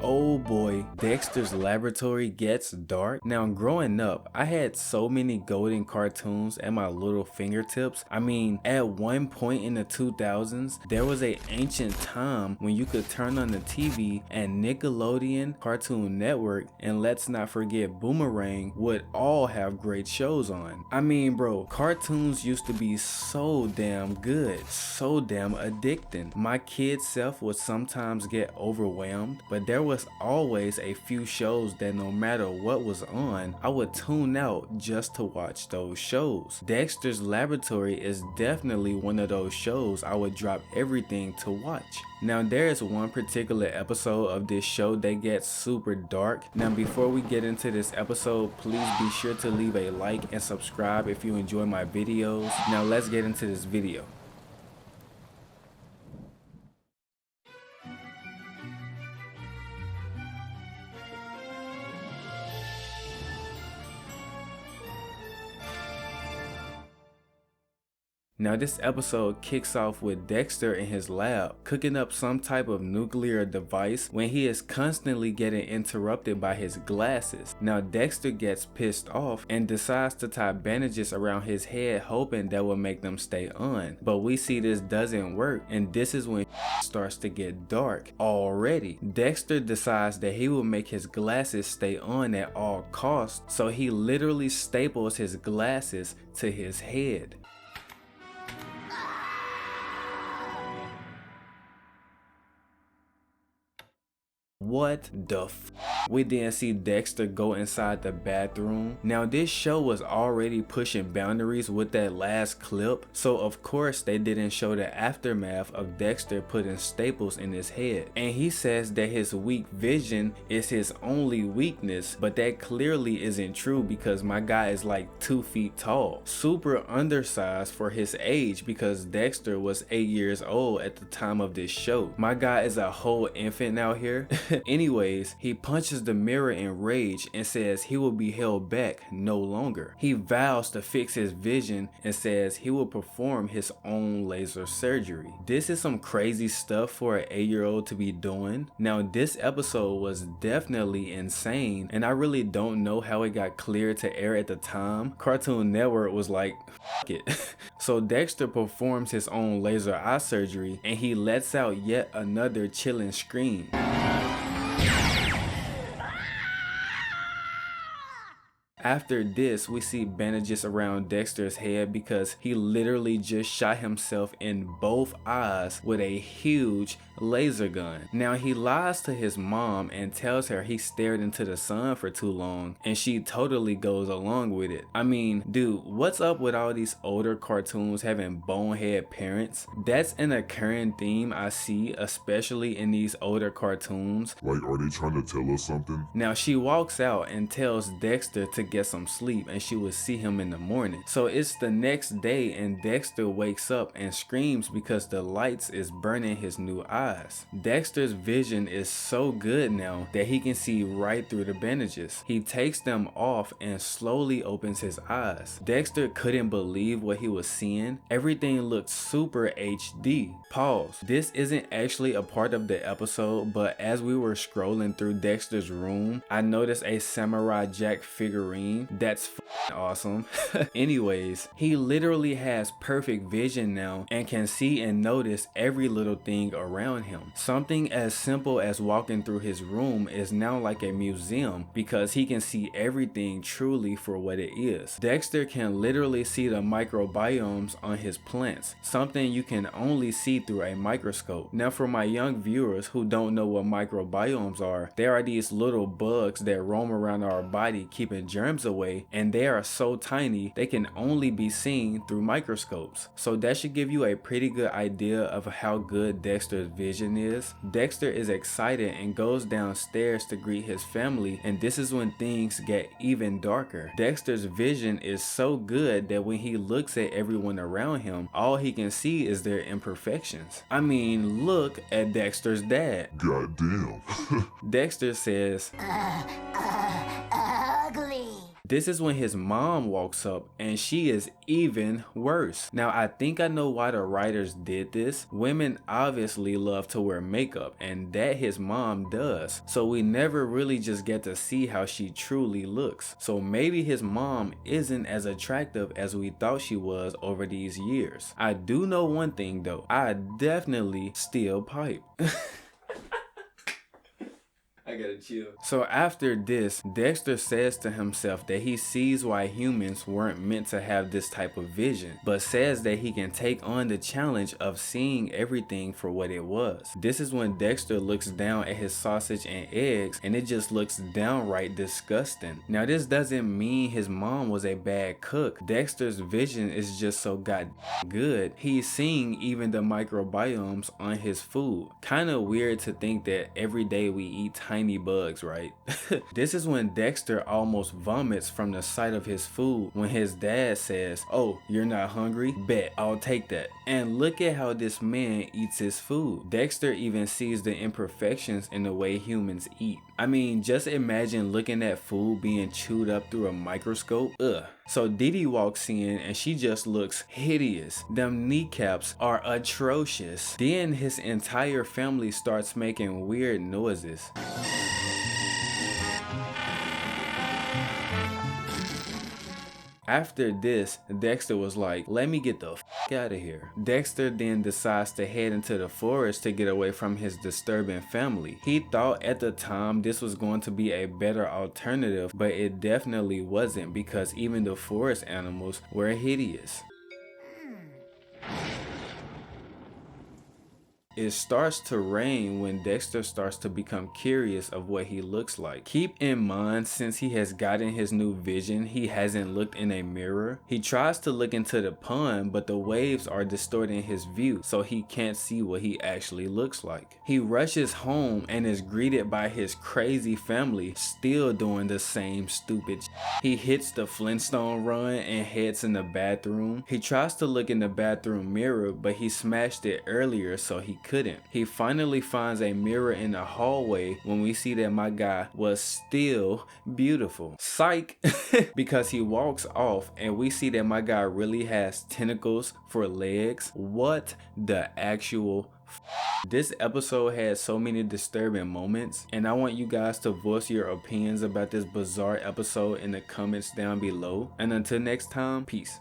Oh boy, Dexter's laboratory gets dark. Now growing up, I had so many golden cartoons at my little fingertips. I mean, at one point in the 2000s, there was a ancient time when you could turn on the TV and Nickelodeon, Cartoon Network, and let's not forget Boomerang would all have great shows on. I mean bro, cartoons used to be so damn good, so damn addicting. My kid self would sometimes get overwhelmed, but there was always a few shows that no matter what was on, I would tune out just to watch those shows. Dexter's Laboratory is definitely one of those shows I would drop everything to watch. Now there is one particular episode of this show that gets super dark. Now before we get into this episode, please be sure to leave a like and subscribe if you enjoy my videos. Now let's get into this video. Now this episode kicks off with Dexter in his lab cooking up some type of nuclear device when he is constantly getting interrupted by his glasses. Now Dexter gets pissed off and decides to tie bandages around his head hoping that will make them stay on. But we see this doesn't work, and this is when starts to get dark already. Dexter decides that he will make his glasses stay on at all costs, so he literally staples his glasses to his head. What the f? We then see Dexter go inside the bathroom. Now this show was already pushing boundaries with that last clip, so of course they didn't show the aftermath of Dexter putting staples in his head. And he says that his weak vision is his only weakness, but that clearly isn't true because my guy is like 2 feet tall. Super undersized for his age because Dexter was 8 years old at the time of this show. My guy is a whole infant out here. Anyways, he punches the mirror in rage and says he will be held back no longer. He vows to fix his vision and says he will perform his own laser surgery. This is some crazy stuff for an 8-year-old to be doing. Now this episode was definitely insane, and I really don't know how it got cleared to air at the time. Cartoon Network was like, F it. So Dexter performs his own laser eye surgery and he lets out yet another chilling scream. After this, we see bandages around Dexter's head because he literally just shot himself in both eyes with a huge laser gun. Now he lies to his mom and tells her he stared into the sun for too long, and she totally goes along with it. I mean, dude, what's up with all these older cartoons having bonehead parents? That's an occurring theme I see, especially in these older cartoons. Like, are they trying to tell us something? Now she walks out and tells Dexter to get some sleep and she will see him in the morning. So it's the next day and Dexter wakes up and screams because the lights is burning his new eyes. Dexter's vision is so good now that he can see right through the bandages. He takes them off and slowly opens his eyes. Dexter couldn't believe what he was seeing. Everything looked super HD. Pause. This isn't actually a part of the episode, but as we were scrolling through Dexter's room, I noticed a Samurai Jack figurine. That's awesome. Anyways, he literally has perfect vision now and can see and notice every little thing around him. Something as simple as walking through his room is now like a museum because he can see everything truly for what it is. Dexter can literally see the microbiomes on his plants, something you can only see through a microscope. Now for my young viewers who don't know what microbiomes are, there are these little bugs that roam around our body keeping germs away, and they are so tiny they can only be seen through microscopes. So that should give you a pretty good idea of how good Dexter's vision is. Dexter is excited and goes downstairs to greet his family, and this is when things get even darker. Dexter's vision is so good that when he looks at everyone around him, all he can see is their imperfections. I mean, look at Dexter's dad. Goddamn. Dexter says, ugly. This is when his mom walks up and she is even worse. Now I think I know why the writers did this. Women obviously love to wear makeup, and that his mom does. So we never really just get to see how she truly looks. So maybe his mom isn't as attractive as we thought she was over these years. I do know one thing though, I definitely still pipe. I gotta chill. So after this, Dexter says to himself that he sees why humans weren't meant to have this type of vision, but says that he can take on the challenge of seeing everything for what it was. This is when Dexter looks down at his sausage and eggs, and it just looks downright disgusting. Now this doesn't mean his mom was a bad cook. Dexter's vision is just so good. He's seeing even the microbiomes on his food. Kinda weird to think that every day we eat tiny bugs, right? This is when Dexter almost vomits from the sight of his food when his dad says, "Oh, you're not hungry? Bet, I'll take that." And look at how this man eats his food. Dexter even sees the imperfections in the way humans eat. I mean, just imagine looking at food being chewed up through a microscope. Ugh. So Didi walks in and she just looks hideous. Them kneecaps are atrocious. Then his entire family starts making weird noises. After this, Dexter was like, "Let me get the f out of here." Dexter then decides to head into the forest to get away from his disturbing family. He thought at the time this was going to be a better alternative, but it definitely wasn't, because even the forest animals were hideous. It starts to rain when Dexter starts to become curious of what he looks like. Keep in mind, since he has gotten his new vision, he hasn't looked in a mirror. He tries to look into the pond, but the waves are distorting his view, so he can't see what he actually looks like. He rushes home and is greeted by his crazy family, still doing the same stupid shit. He hits the Flintstone run and heads in the bathroom. He tries to look in the bathroom mirror, but he smashed it earlier, so he couldn't. He finally finds a mirror in the hallway when we see that my guy was still beautiful. Psych! Because he walks off and we see that my guy really has tentacles for legs. What the actual This episode had so many disturbing moments, and I want you guys to voice your opinions about this bizarre episode in the comments down below. And until next time, peace.